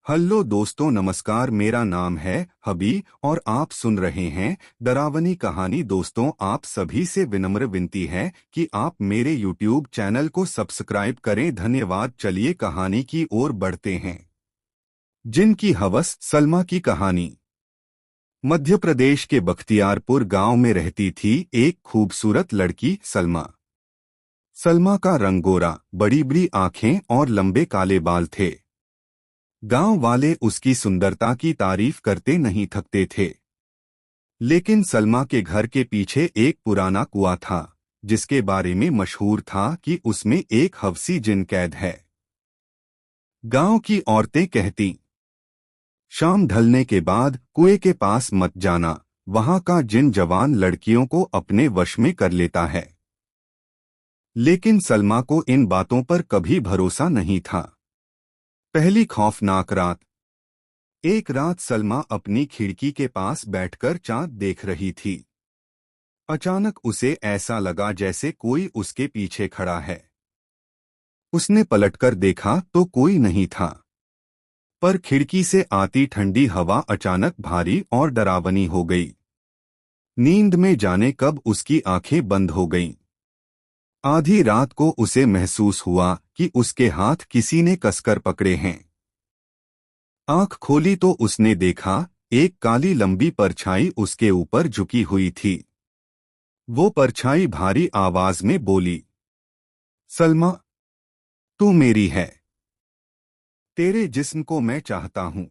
Hello दोस्तों, नमस्कार। मेरा नाम है हबी और आप सुन रहे हैं डरावनी कहानी। दोस्तों, आप सभी से विनम्र विनती है कि आप मेरे यूट्यूब चैनल को सब्सक्राइब करें। धन्यवाद। चलिए कहानी की ओर बढ़ते हैं। जिन की हवस। सलमा की कहानी। मध्य प्रदेश के बख्तियारपुर गांव में रहती थी एक खूबसूरत लड़की सलमा। सलमा का रंग गोरा, बड़ी बड़ी आंखें और लंबे काले बाल थे। गांव वाले उसकी सुंदरता की तारीफ करते नहीं थकते थे। लेकिन सलमा के घर के पीछे एक पुराना कुआं था, जिसके बारे में मशहूर था कि उसमें एक हवसी जिन कैद है। गांव की औरतें कहती, शाम ढलने के बाद कुएं के पास मत जाना, वहां का जिन जवान लड़कियों को अपने वश में कर लेता है। लेकिन सलमा को इन बातों पर कभी भरोसा नहीं था। पहली खौफनाक रात। एक रात सलमा अपनी खिड़की के पास बैठकर चांद देख रही थी। अचानक उसे ऐसा लगा जैसे कोई उसके पीछे खड़ा है। उसने पलटकर देखा तो कोई नहीं था, पर खिड़की से आती ठंडी हवा अचानक भारी और डरावनी हो गई। नींद में जाने कब उसकी आंखें बंद हो गईं। आधी रात को उसे महसूस हुआ कि उसके हाथ किसी ने कसकर पकड़े हैं। आंख खोली तो उसने देखा, एक काली लंबी परछाई उसके ऊपर झुकी हुई थी। वो परछाई भारी आवाज में बोली, सलमा, तू मेरी है। तेरे जिस्म को मैं चाहता हूं।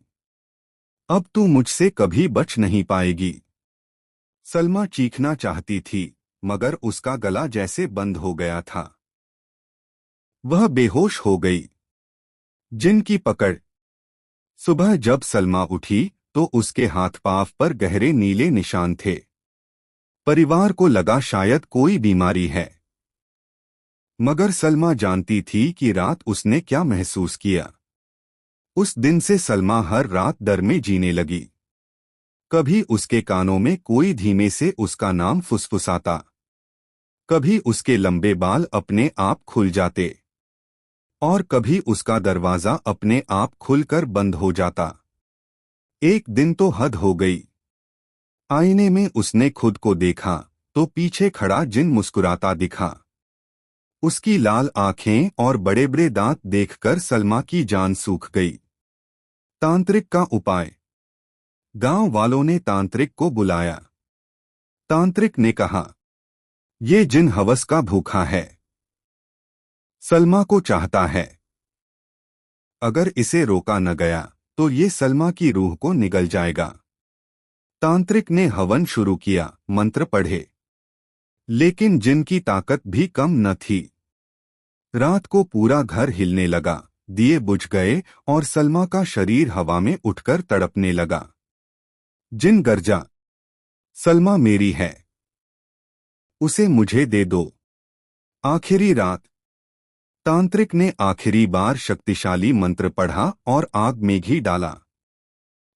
अब तू मुझसे कभी बच नहीं पाएगी। सलमा चीखना चाहती थी, मगर उसका गला जैसे बंद हो गया था। वह बेहोश हो गई। जिन की पकड़। सुबह जब सलमा उठी तो उसके हाथ पांव पर गहरे नीले निशान थे। परिवार को लगा शायद कोई बीमारी है, मगर सलमा जानती थी कि रात उसने क्या महसूस किया। उस दिन से सलमा हर रात डर में जीने लगी। कभी उसके कानों में कोई धीमे से उसका नाम फुसफुसाता, कभी उसके लंबे बाल अपने आप खुल जाते, और कभी उसका दरवाजा अपने आप खुलकर बंद हो जाता। एक दिन तो हद हो गई। आईने में उसने खुद को देखा तो पीछे खड़ा जिन मुस्कुराता दिखा। उसकी लाल आंखें और बड़े बड़े दांत देखकर सलमा की जान सूख गई। तांत्रिक का उपाय। गांव वालों ने तांत्रिक को बुलाया। तांत्रिक ने कहा, ये जिन हवस का भूखा है, सलमा को चाहता है। अगर इसे रोका न गया तो ये सलमा की रूह को निगल जाएगा। तांत्रिक ने हवन शुरू किया, मंत्र पढ़े, लेकिन जिन की ताकत भी कम न थी। रात को पूरा घर हिलने लगा, दिए बुझ गए और सलमा का शरीर हवा में उठकर तड़पने लगा। जिन गर्जा, सलमा मेरी है, उसे मुझे दे दो। आखिरी रात। तांत्रिक ने आखिरी बार शक्तिशाली मंत्र पढ़ा और आग में घी डाला।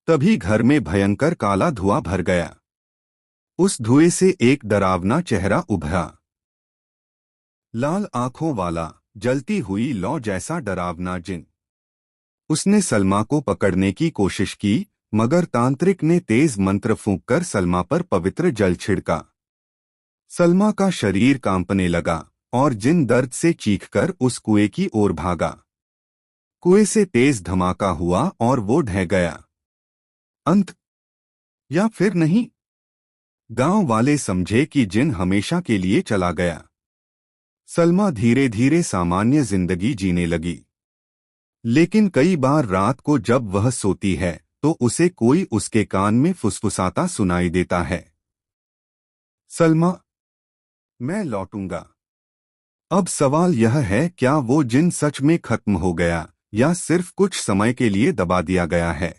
तभी घर में भयंकर काला धुआं भर गया। उस धुएं से एक डरावना चेहरा उभरा। लाल आंखों वाला, जलती हुई लौ जैसा डरावना जिन। उसने सलमा को पकड़ने की कोशिश की, मगर तांत्रिक ने तेज मंत्र फूंककर सलमा पर पवित्र जल छिड़का। सलमा का शरीर कांपने लगा और जिन दर्द से चीखकर उस कुएं की ओर भागा। कुएं से तेज धमाका हुआ और वो ढह गया। अंत या फिर नहीं। गांव वाले समझे कि जिन हमेशा के लिए चला गया। सलमा धीरे धीरे सामान्य जिंदगी जीने लगी। लेकिन कई बार रात को जब वह सोती है तो उसे कोई उसके कान में फुसफुसाता सुनाई देता है, सलमा, मैं लौटूंगा। अब सवाल यह है, क्या वो जिन सच में खत्म हो गया या सिर्फ कुछ समय के लिए दबा दिया गया है।